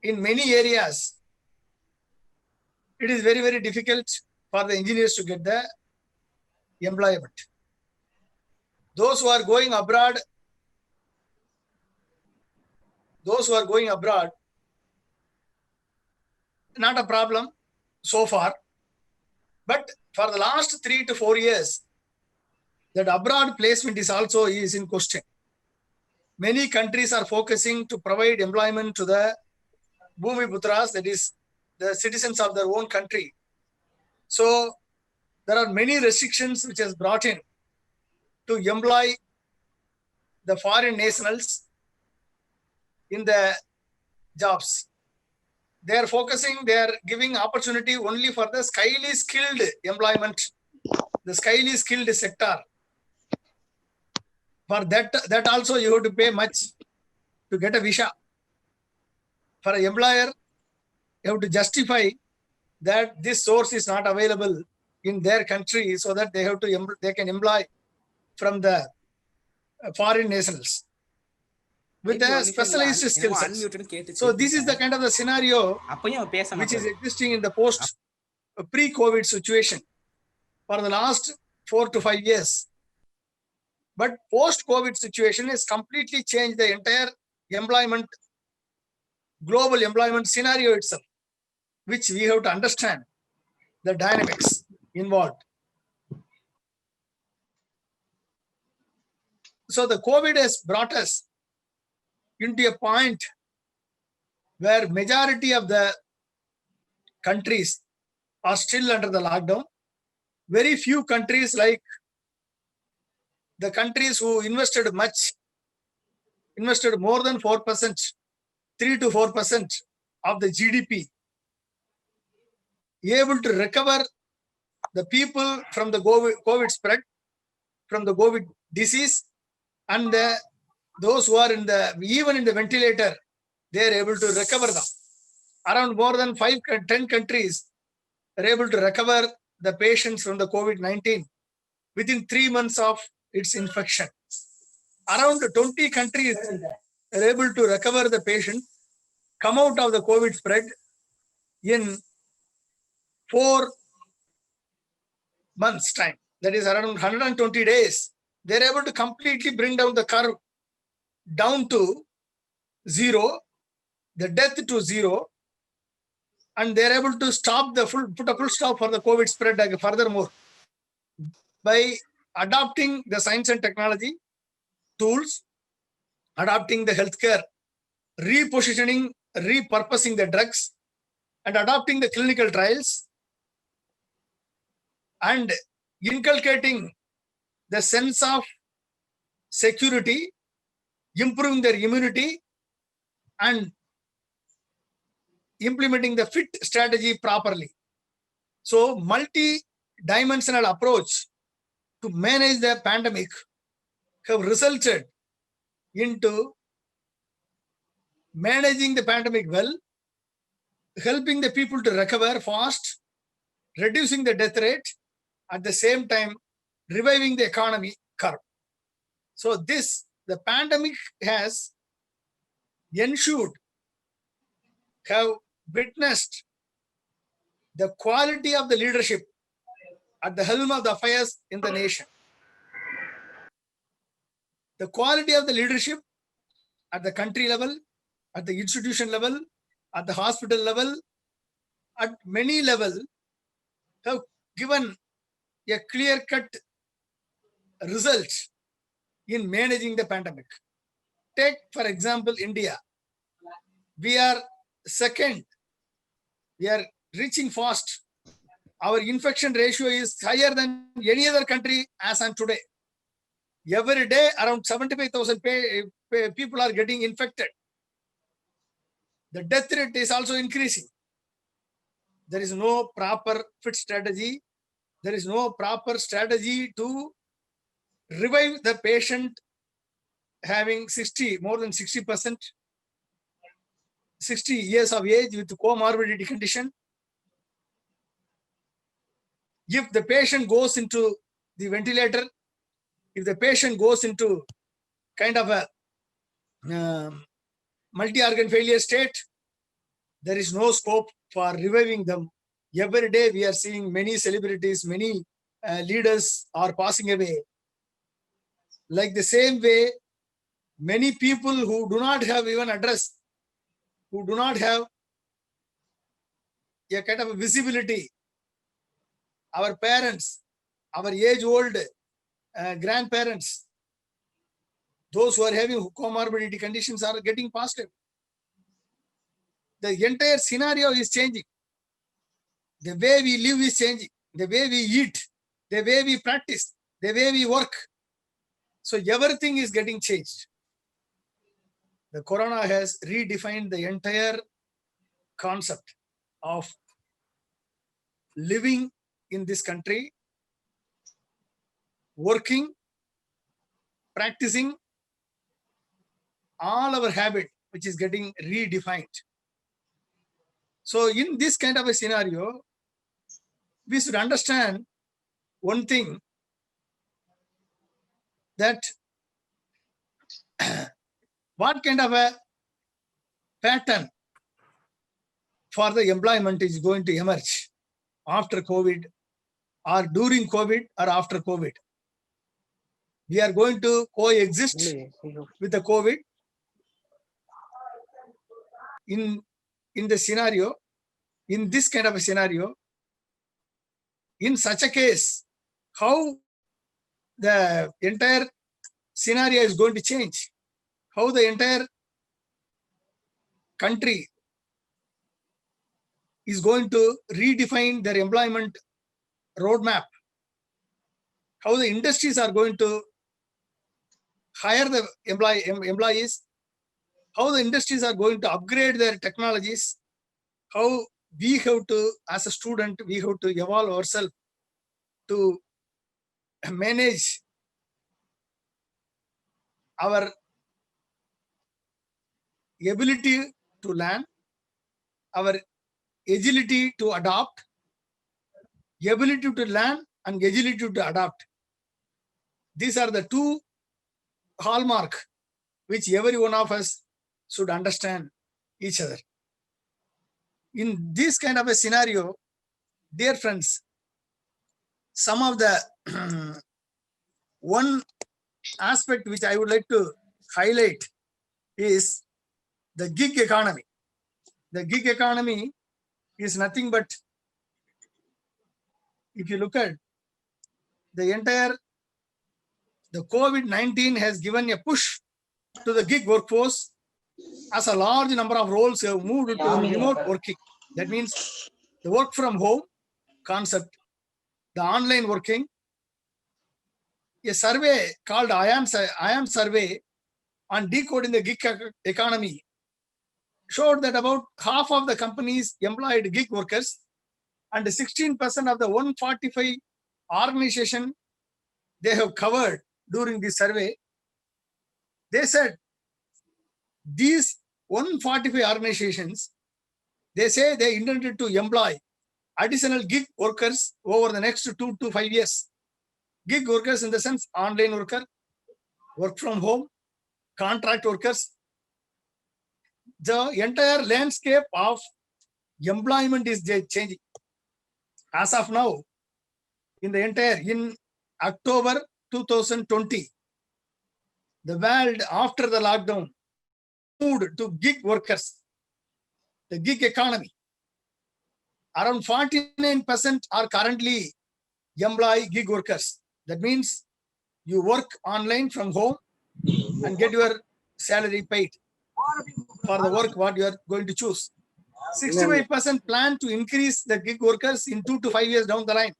in many areas, it is very, very difficult for the engineers to get the employment. Those who are going abroad, not a problem so far. But for the last 3 to 4 years, that abroad placement is in question. Many countries are focusing to provide employment to the Bhumiputras, that is the citizens of their own country. So there are many restrictions which has brought in to employ the foreign nationals in the jobs. They are giving opportunity only for the highly skilled employment, the highly skilled sector. For that also you have to pay much to get a visa. For an employer, you have to justify that this source is not available in their country, so that they can employ from the foreign nationals with the specialized skill sets. So this is the kind of the scenario which is existing in the pre-COVID situation for the last 4 to 5 years. But post-COVID situation has completely changed the entire global employment scenario itself, which we have to understand the dynamics involved. So the COVID has brought us into a point where majority of the countries are still under the lockdown. Very few countries, like the countries who invested more than 4%, 3 to 4% of the GDP, able to recover the people from the COVID spread, from the COVID disease, and those who are even in the ventilator, they are able to recover them. Around more than 10 countries are able to recover the patients from the COVID-19 within 3 months of its infection. Around 20 countries are able to recover the patient, come out of the COVID spread in 4 months' time. That is around 120 days. They're able to completely bring down the curve down to 0, the death to 0, and they're able to put a full stop for the COVID spread furthermore by adopting the science and technology tools, adopting the healthcare, repositioning, repurposing the drugs, and adopting the clinical trials, and inculcating the sense of security, improving their immunity, and implementing the FIT strategy properly. So multi-dimensional approach to manage the pandemic have resulted into managing the pandemic well, helping the people to recover fast, reducing the death rate, at the same time reviving the economy curve. So the pandemic has ensured, have witnessed the quality of the leadership at the helm of the affairs in the nation. The quality of the leadership at the country level, at the institution level, at the hospital level, at many levels, have given a clear-cut result in managing the pandemic. Take, for example, India. We are second. We are reaching fast. Our infection ratio is higher than any other country as on today. Every day, around 75,000 people are getting infected. The death rate is also increasing. There is no proper FIT strategy. There is no proper strategy to revive the patient having more than 60%, 60 years of age with comorbidity condition. If the patient goes into the ventilator, if the patient goes into kind of a multi-organ failure state, there is no scope for reviving them. Every day we are seeing many celebrities, many leaders are passing away. Like the same way, many people who do not have even address, who do not have a kind of visibility, our parents, our age-old grandparents, those who are having comorbidity conditions are getting passed away. The entire scenario is changing. The way we live is changing. The way we eat, the way we practice, the way we work. So everything is getting changed. The corona has redefined the entire concept of living in this country, working, practicing, all our habit, which is getting redefined. So in this kind of a scenario, we should understand one thing, that what kind of a pattern for the employment is going to emerge after COVID, or during COVID, or after COVID. We are going to coexist with the COVID in the scenario, in this kind of a scenario. In such a case, how the entire scenario is going to change, how the entire country is going to redefine their employment roadmap, how the industries are going to hire the employees, how the industries are going to upgrade their technologies, how we have to, as a student, we have to evolve ourselves to manage our ability to learn, our agility to adopt, ability to learn and agility to adapt. These are the two hallmark which every one of us should understand each other. In this kind of a scenario, dear friends, some of the one aspect which I would like to highlight is the gig economy. The gig economy is nothing but, if you look at the entire, the COVID-19 has given a push to the gig workforce, as a large number of roles have moved to remote working. That means the work from home concept, the online working. A survey called IAM survey on decoding the gig economy showed that about half of the companies employed gig workers, and 16% of the 145 organization they have covered during this survey. They said these 145 organizations, they say they intended to employ additional gig workers over the next 2 to 5 years. Gig workers in the sense online worker, work from home, contract workers. The entire landscape of employment is changing. As of now, in October 2020, the world after the lockdown moved to gig workers, the gig economy. Around 49% are currently employ gig workers. That means you work online from home and get your salary paid for the work what you are going to choose. 65% plan to increase the gig workers in 2 to 5 years down the line.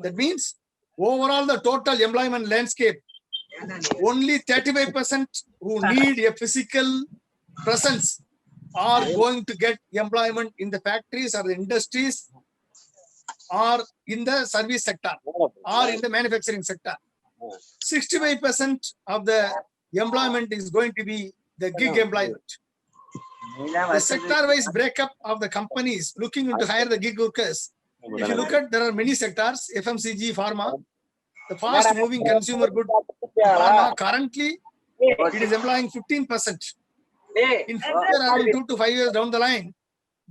That means overall the total employment landscape, only 35% who need a physical presence are going to get employment in the factories or the industries or in the service sector or in the manufacturing sector. 65% of the employment is going to be the gig employment. The sector-wise breakup of the companies looking into hire the gig workers. If you look at, there are many sectors, FMCG, pharma, the fast-moving consumer good pharma, currently it is employing 15%. In future, around 2 to 5 years down the line,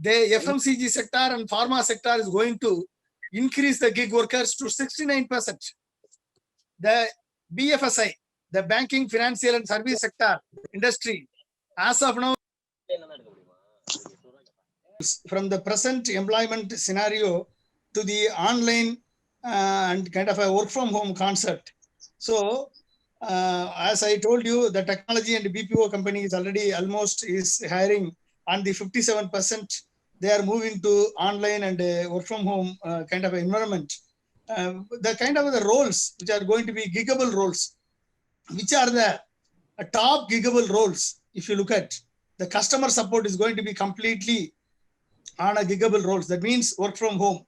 the FMCG sector and pharma sector is going to increase the gig workers to 69%. The BFSI, the banking, financial and service sector industry, as of now, from the present employment scenario to the online and kind of a work from home concept. So, as I told you, the technology and BPO company is already almost is hiring on the 57%. They are moving to online and work from home kind of environment. The kind of the roles which are going to be giggable roles, which are the top giggable roles. If you look at the customer support is going to be completely on a giggable roles. That means work from home.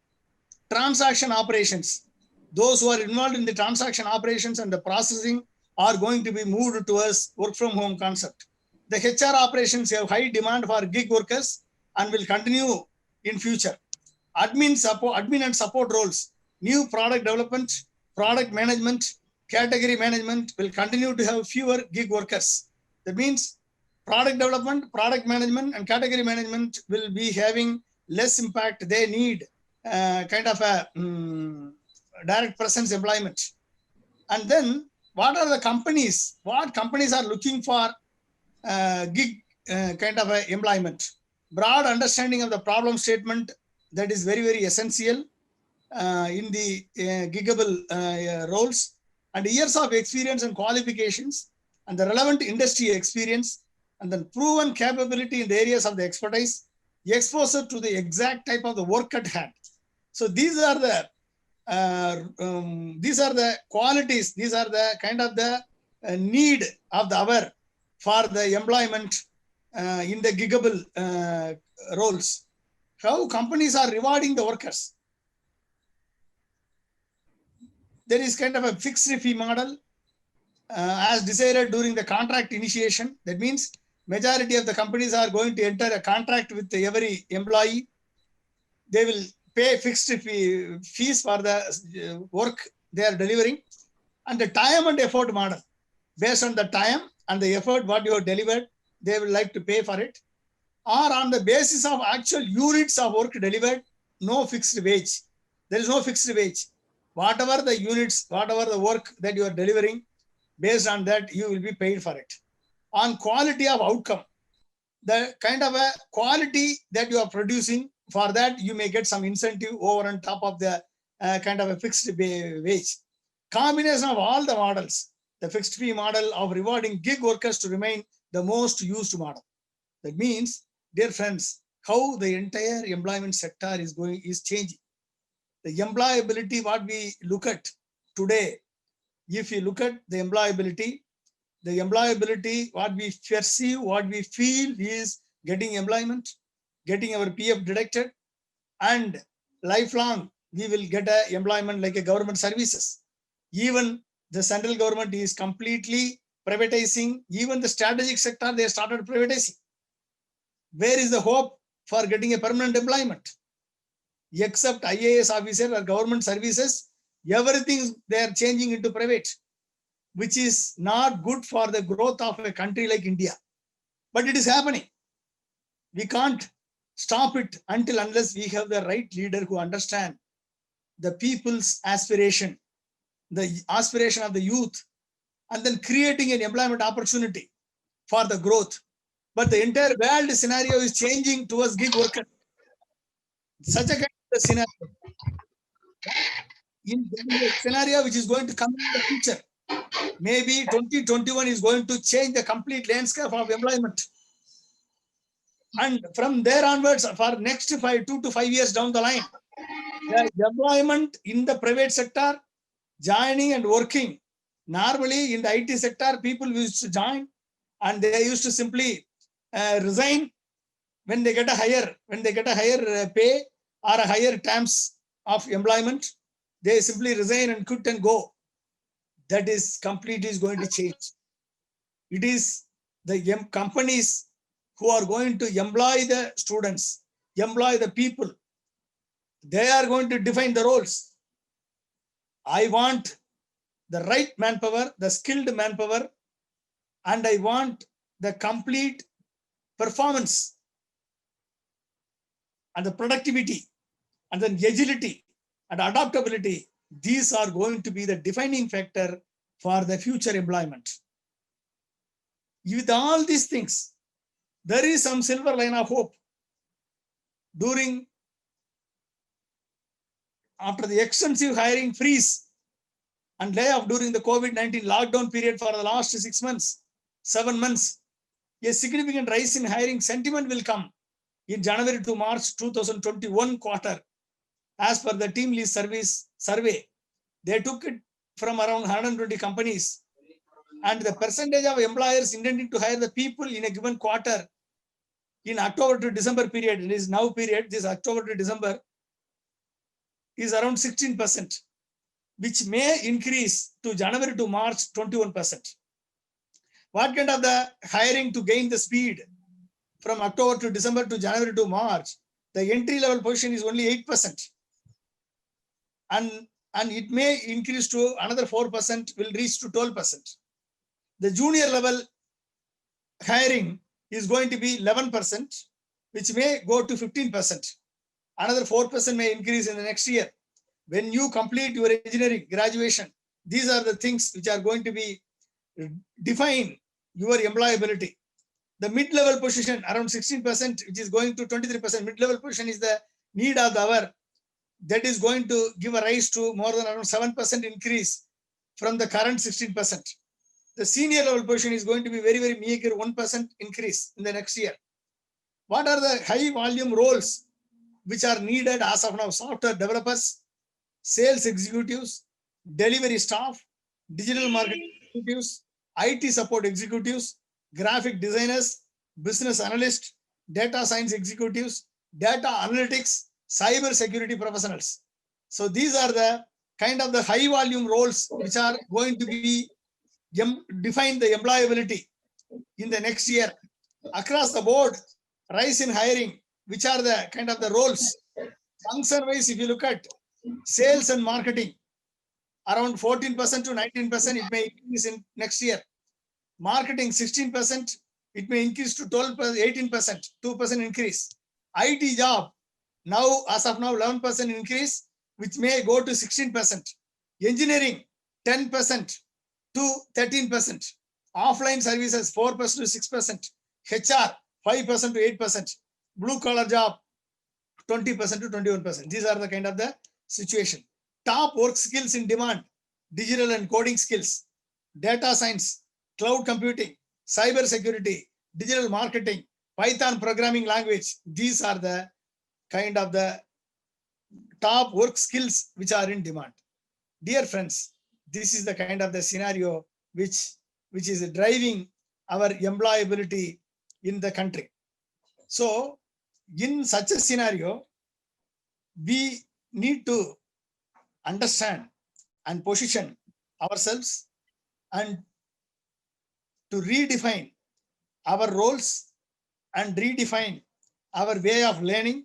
Transaction operations, those who are involved in the transaction operations and the processing are going to be moved towards work from home concept. The HR operations have high demand for gig workers and will continue in future. Admin and support roles, new product development, product management, category management will continue to have fewer gig workers. That means product development, product management, and category management will be having less impact. They need kind of a direct presence employment. And then what are the companies? What companies are looking for gig kind of a employment? Broad understanding of the problem statement, that is very, very essential in the giggable roles, and years of experience and qualifications and the relevant industry experience and then proven capability in the areas of the expertise, exposure to the exact type of the work at hand. So these are the qualities, these are the kind of the need of the hour for the employment in the giggable roles. How companies are rewarding the workers. There is kind of a fixed fee model as decided during the contract initiation. That means majority of the companies are going to enter a contract with every employee. They will pay fixed fees for the work they are delivering, and the time and effort model. Based on the time and the effort what you have delivered, they will like to pay for it. Or on the basis of actual units of work delivered, no fixed wage. There is no fixed wage. Whatever the units, whatever the work that you are delivering, based on that, you will be paid for it. On quality of outcome, the kind of a quality that you are producing, for that you may get some incentive over on top of the kind of a fixed wage. Combination of all the models, the fixed fee model of rewarding gig workers to remain the most used model. That means, dear friends, how the entire employment sector is changing. The employability, what we look at today, if you look at the employability, what we perceive, what we feel is getting employment, getting our PF deducted, and lifelong we will get a employment like a government services. Even the central government is completely privatizing. Even the strategic sector, they started privatizing. Where is the hope for getting a permanent employment? Except IAS officer or government services, everything they are changing into private, which is not good for the growth of a country like India. But it is happening. We can't stop it unless we have the right leader who understand the people's aspiration, the aspiration of the youth, and then creating an employment opportunity for the growth. But the entire world scenario is changing towards gig workers. Such a kind of scenario. In the scenario which is going to come in the future, maybe 2021 is going to change the complete landscape of employment. And from there onwards, for next 2 to 5 years down the line, the employment in the private sector, joining and working. Normally in the IT sector, people used to join and they used to simply resign when they get a higher pay or a higher terms of employment. They simply resign and quit and go. That is completely going to change. It is the companies who are going to employ the students, employ the people. They are going to define the roles. I want the right manpower, the skilled manpower, and I want the complete performance. and the productivity and then agility and adaptability, these are going to be the defining factor for the future employment. With all these things, there is some silver line of hope. After the extensive hiring freeze and layoff during the COVID-19 lockdown period for the last 6 months, 7 months, a significant rise in hiring sentiment will come in January to March 2021 quarter. As per the Team Lease Service survey, they took it from around 120 companies, and the percentage of employers intending to hire the people in a given quarter in October to December period, it is now period, this October to December, is around 16%, which may increase to January to March 21%. What kind of the hiring to gain the speed from October to December to January to March? The entry level position is only 8%. And it may increase to another 4%, will reach to 12%. The junior level hiring is going to be 11%, which may go to 15%. Another 4% may increase in the next year. When you complete your engineering graduation, these are the things which are going to be define your employability. The mid-level position around 16%, which is going to 23%. Mid-level position is the need of the hour. That is going to give a rise to more than around 7% increase from the current 16%. The senior level position is going to be very, very meager 1% increase in the next year. What are the high volume roles which are needed as of now? Software developers, sales executives, delivery staff, digital marketing executives, IT support executives, graphic designers, business analysts, data science executives, data analytics, cyber security professionals. So these are the kind of the high volume roles which are going to be define the employability in the next year. Across the board, rise in hiring, which are the kind of the roles. Function wise, if you look at sales and marketing, around 14% to 19%, it may increase in next year. Marketing 16%, it may increase to 12%, 18%, 2% increase. IT job, now as of now 11% increase, which may go to 16%. Engineering 10% to 13%. Offline services 4% to 6%. HR 5% to 8%. Blue collar job 20% to 21%. These are the kind of the situation. Top work skills in demand: digital and coding skills, data science, cloud computing, cyber security, digital marketing, Python programming language. These are the kind of the top work skills which are in demand. Dear friends, this is the kind of the scenario which is driving our employability in the country. So in such a scenario, we need to understand and position ourselves and to redefine our roles and redefine our way of learning,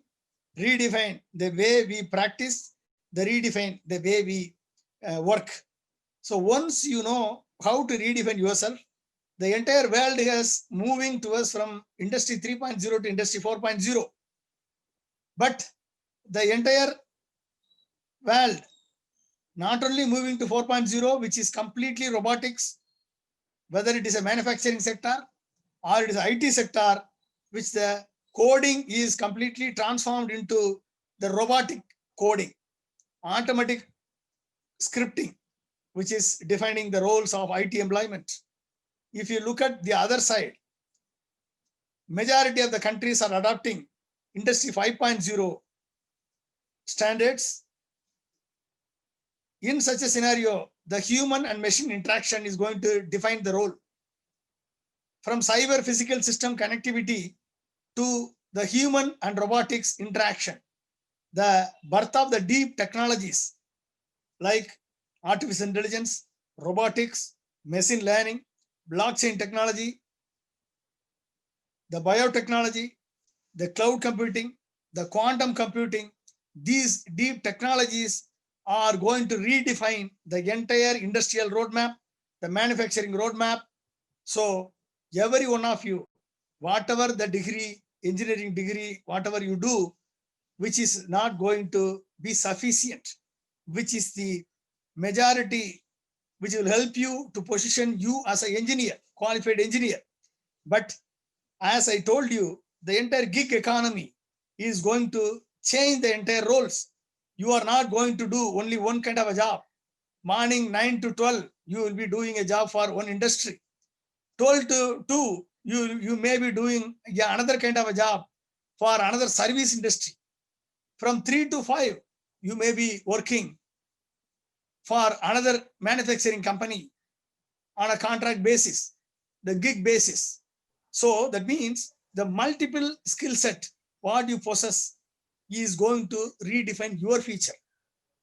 redefine the way we practice, redefine the way we work. So once you know how to redefine yourself, the entire world is moving towards from industry 3.0 to industry 4.0. But the entire world not only moving to 4.0, which is completely robotics, whether it is a manufacturing sector or it is IT sector, which the coding is completely transformed into the robotic coding, automatic scripting, which is defining the roles of IT employment. If you look at the other side, majority of the countries are adopting industry 5.0 standards. In such a scenario, the human and machine interaction is going to define the role. From cyber physical system connectivity to the human and robotics interaction, the birth of the deep technologies like artificial intelligence, robotics, machine learning, blockchain technology, the biotechnology, the cloud computing, the quantum computing, these deep technologies are going to redefine the entire industrial roadmap, the manufacturing roadmap. So every one of you, whatever the degree, engineering degree, whatever you do, which is not going to be sufficient, which is the majority, which will help you to position you as an engineer, qualified engineer. But as I told you, the entire gig economy is going to change the entire roles. You are not going to do only one kind of a job. Morning 9 to 12, you will be doing a job for one industry. 12 to 2, you may be doing another kind of a job for another service industry. From 3 to 5, you may be working for another manufacturing company on a contract basis, the gig basis. So that means the multiple skill set, what you possess, is going to redefine your future.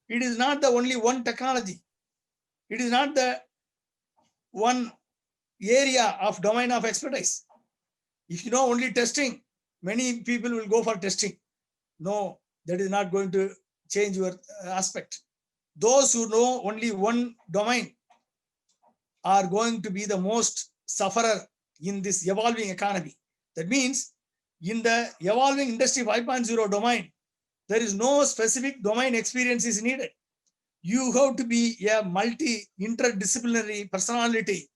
It is not the only one technology. It is not the one area of domain of expertise. If you know only testing, many people will go for testing. No, that is not going to change your aspect. Those who know only one domain are going to be the most sufferer in this evolving economy. That means in the evolving industry 5.0 domain, there is no specific domain experience is needed. You have to be a multi-interdisciplinary personality.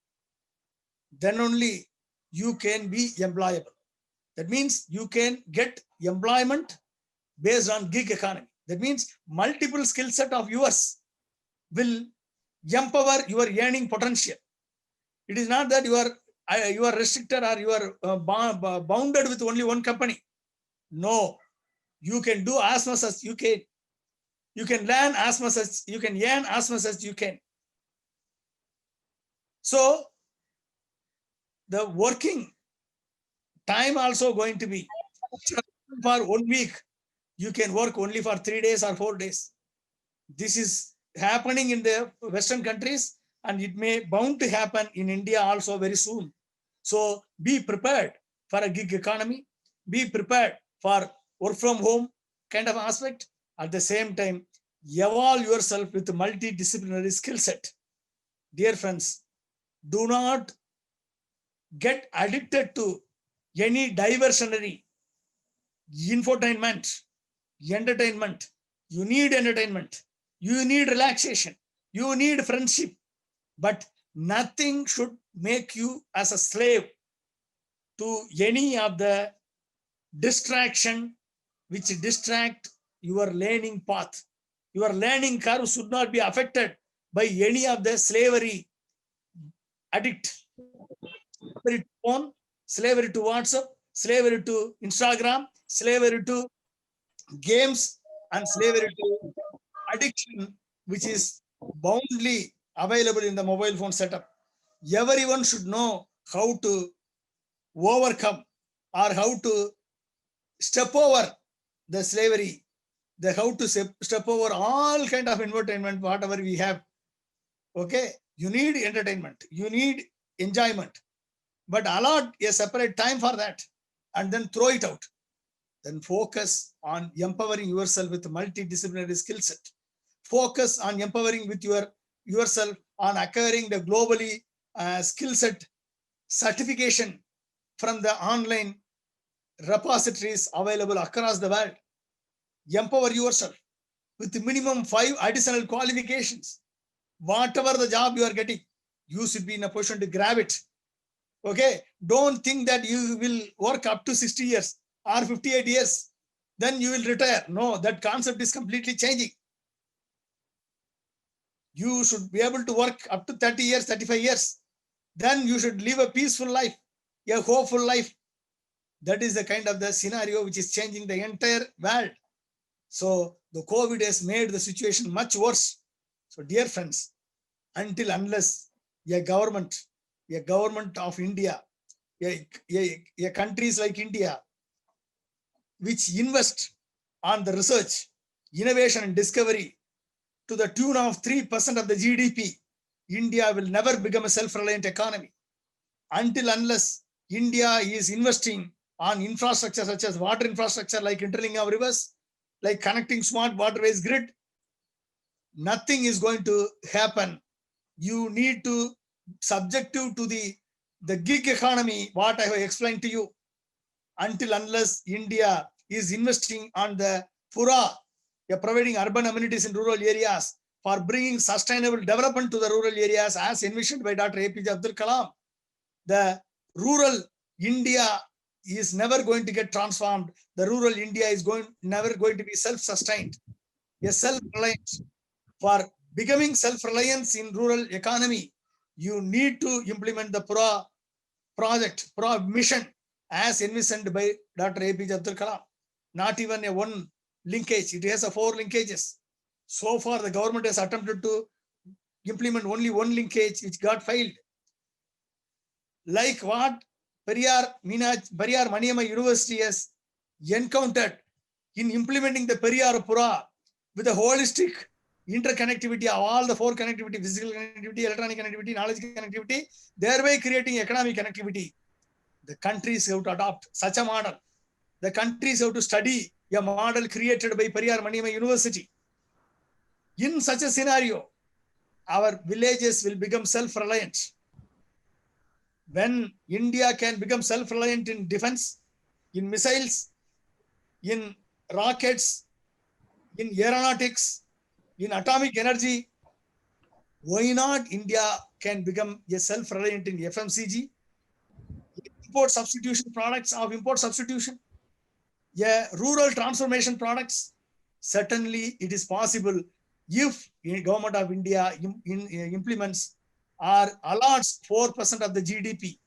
Then only you can be employable. That means you can get employment based on gig economy. That means multiple skill set of yours will empower your earning potential. It is not that you are restricted or you are bounded with only one company. No, you can do as much as you can. You can learn as much as you can, earn as much as you can. So the working time also going to be for 1 week. You can work only for 3 days or 4 days. This is happening in the Western countries, and it may bound to happen in India also very soon. So be prepared for a gig economy. Be prepared for work from home kind of aspect. At the same time, evolve yourself with multidisciplinary skill set. Dear friends, do not get addicted to any diversionary infotainment, entertainment. You need entertainment. You need relaxation. You need friendship. But nothing should make you as a slave to any of the distraction which distract your learning path. Your learning curve should not be affected by any of the slavery addict. Slavery to phone, slavery to WhatsApp, slavery to Instagram, slavery to games, and slavery to addiction, which is boundly available in the mobile phone setup. Everyone should know how to overcome or how to step over the slavery, the how to step over all kind of entertainment, whatever we have. Okay, you need entertainment, you need enjoyment, but allot a separate time for that and then throw it out. Then focus on empowering yourself with multidisciplinary skill set. Focus on empowering with yourself on acquiring the globally skill set certification from the online repositories available across the world. Empower yourself with minimum 5 additional qualifications. Whatever the job you are getting, you should be in a position to grab it. Okay, don't think that you will work up to 60 years or 58 years, then you will retire. No, that concept is completely changing. You should be able to work up to 30 years, 35 years. Then you should live a peaceful life, a hopeful life. That is the kind of the scenario which is changing the entire world. So the COVID has made the situation much worse. So dear friends, until unless a government of India, a countries like India, which invest on the research, innovation and discovery to the tune of 3% of the GDP, India will never become a self-reliant economy. Until unless India is investing on infrastructure such as water infrastructure like interlinking of rivers, like connecting smart waterways grid, nothing is going to happen. You need to subjective to the gig economy, what I have explained to you. Until unless India is investing on the PURA, providing urban amenities in rural areas for bringing sustainable development to the rural areas as envisioned by Dr. APJ Abdul Kalam. The rural India is never going to get transformed. The rural India is never going to be self-sustained. A self-reliance. For becoming self-reliance in rural economy, you need to implement the PURA project, PURA mission as envisioned by Dr. APJ Abdul Kalam. Not even a one linkage. It has a 4 linkages. So far, the government has attempted to implement only one linkage, which got failed. Like what Periyar Maniamma University has encountered in implementing the Periyar PURA with a holistic interconnectivity of all the 4 connectivity, physical connectivity, electronic connectivity, knowledge connectivity, thereby creating economic connectivity. The countries have to adopt such a model. The countries have to study a model created by Periyar Maniamma University. In such a scenario, our villages will become self-reliant. When India can become self-reliant in defense, in missiles, in rockets, in aeronautics, in atomic energy, why not India can become a self-reliant in FMCG, import substitution products of import substitution, rural transformation products? Certainly it is possible if the government of India implements or allots 4% of the GDP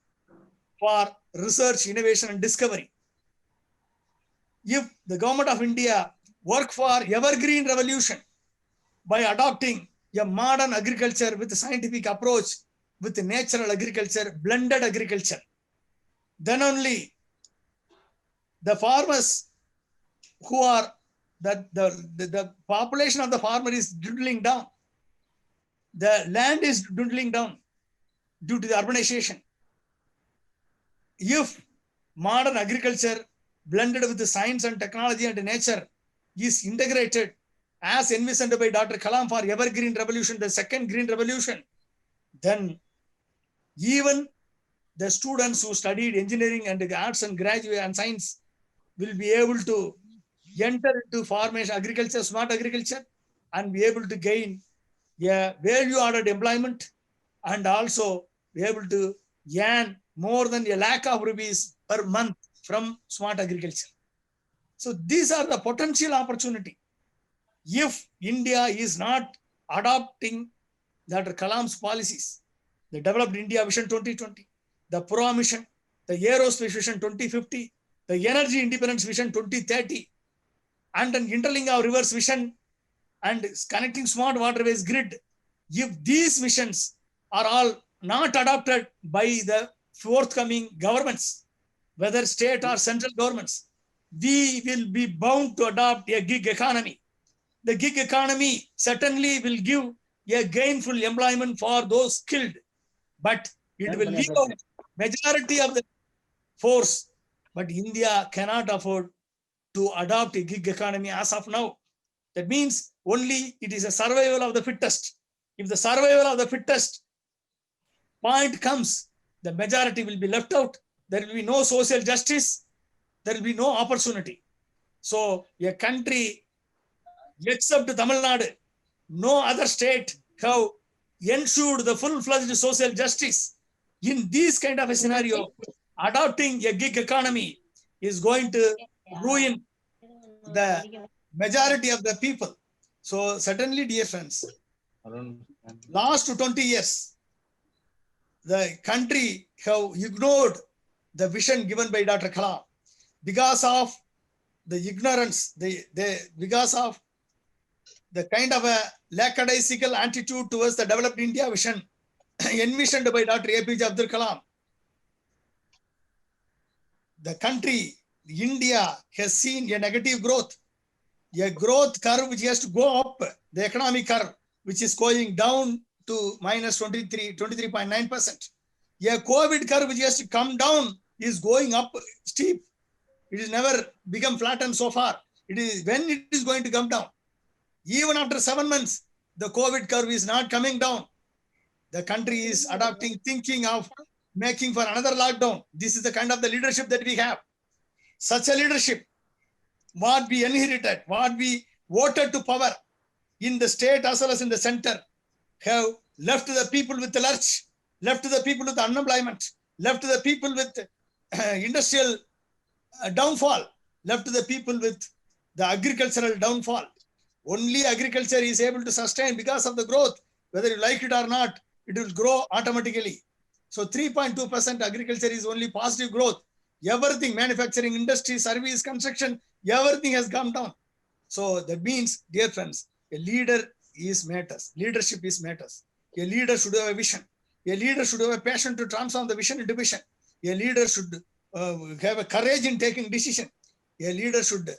for research, innovation and discovery. If the government of India work for evergreen revolution by adopting a modern agriculture with a scientific approach, with natural agriculture, blended agriculture, then only the farmers who are the population of the farmer is dwindling down. The land is dwindling down due to the urbanization. If modern agriculture blended with the science and technology and nature is integrated as envisioned by Dr. Kalam for evergreen revolution, the second green revolution, then even the students who studied engineering and arts and graduate and science will be able to enter into formation agriculture, smart agriculture, and be able to gain a value-added employment and also be able to earn more than ₹1,00,000 per month from smart agriculture. So these are the potential opportunity. If India is not adopting Dr. Kalam's policies, the Developed India Vision 2020, the PURA mission, the Aerospace Vision 2050, the Energy Independence Vision 2030, and an interlinking of rivers vision and connecting smart waterways grid, if these missions are all not adopted by the forthcoming governments, whether state or central governments, we will be bound to adopt a gig economy. The gig economy certainly will give a gainful employment for those skilled, but it will leave out majority of the force. But India cannot afford to adopt a gig economy as of now. That means only it is a survival of the fittest. If the survival of the fittest point comes, the majority will be left out. There will be no social justice. There will be no opportunity. So a country except Tamil Nadu, no other state have ensured the full-fledged social justice. In this kind of a scenario, adopting a gig economy is going to ruin the majority of the people. So certainly, dear friends, last 20 years, the country have ignored the vision given by Dr. Kalam because of the ignorance, because of the kind of a lackadaisical attitude towards the Developed India vision envisioned by Dr. APJ Abdul Kalam. The country, India, has seen a negative growth, a growth curve which has to go up, the economic curve, which is going down to minus 23.9%. A COVID curve which has to come down is going up steep. It has never become flattened so far. It is when it is going to come down. Even after 7 months, the COVID curve is not coming down. The country is adopting, thinking of making for another lockdown. This is the kind of the leadership that we have. Such a leadership what we inherited, what we voted to power in the state as well as in the center, have left the people with the lurch, left the people with unemployment, left the people with industrial downfall, left the people with the agricultural downfall. Only agriculture is able to sustain because of the growth. Whether you like it or not, it will grow automatically. So 3.2% agriculture is only positive growth. Everything, manufacturing, industry, service, construction, everything has come down. So that means, dear friends, a leader is matters. Leadership is matters. A leader should have a vision. A leader should have a passion to transform the vision into vision. A leader should have a courage in taking decision. A leader should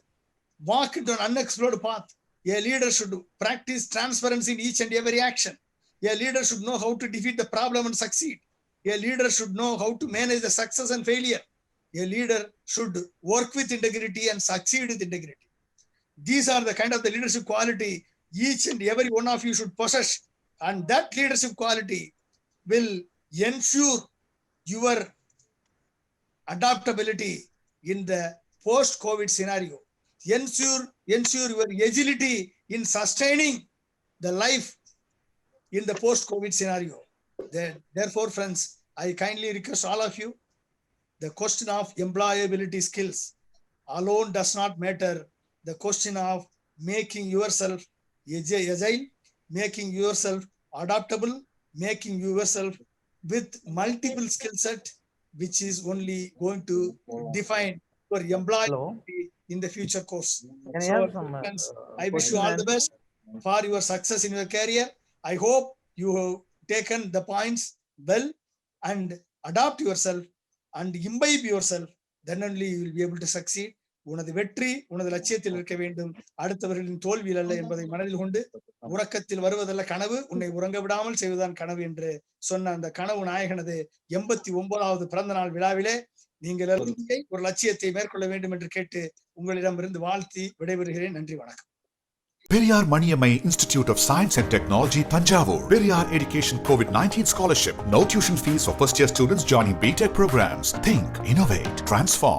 walk into an unexplored path. A leader should practice transparency in each and every action. A leader should know how to defeat the problem and succeed. A leader should know how to manage the success and failure. A leader should work with integrity and succeed with integrity. These are the kind of the leadership quality each and every one of you should possess. And that leadership quality will ensure your adaptability in the post-COVID scenario. Ensure your agility in sustaining the life in the post-COVID scenario. Therefore, friends, I kindly request all of you, the question of employability skills alone does not matter. The question of making yourself agile, making yourself adaptable, making yourself with multiple skill set, which is only going to define your employability in the future course. Can I So, have some, friends, I wish you all the best for your success in your career. I hope you have taken the points well and adapt yourself and imbibe yourself. Then only you will be able to succeed. உனது வெற்றி உனது லட்சியத்தில் இருக்க வேண்டும், அடுத்தவர்களின் தோல்வியில் அல்ல என்பதை மனதில் கொண்டு, உறக்கத்தில் வருவதல்ல கனவு, உன்னை உறங்க விடாமல் செய்வதுதான் கனவு என்று சொன்ன அந்த கனவு நாயகனது 89வது பிறந்த நாள் விழாவிலே நீங்கள் ஒரு லட்சியத்தை மேற்கொள்ள வேண்டும் என்று கேட்டு உங்களிடமிருந்து வாழ்த்தி விடைபெறுகிறேன். நன்றி, வணக்கம். Periyar Maniammai Institute of Science and Technology, Tanjavur. Periyar Education COVID-19 Scholarship. No tuition fees for first year students joining BTech programs. Think, innovate, transform.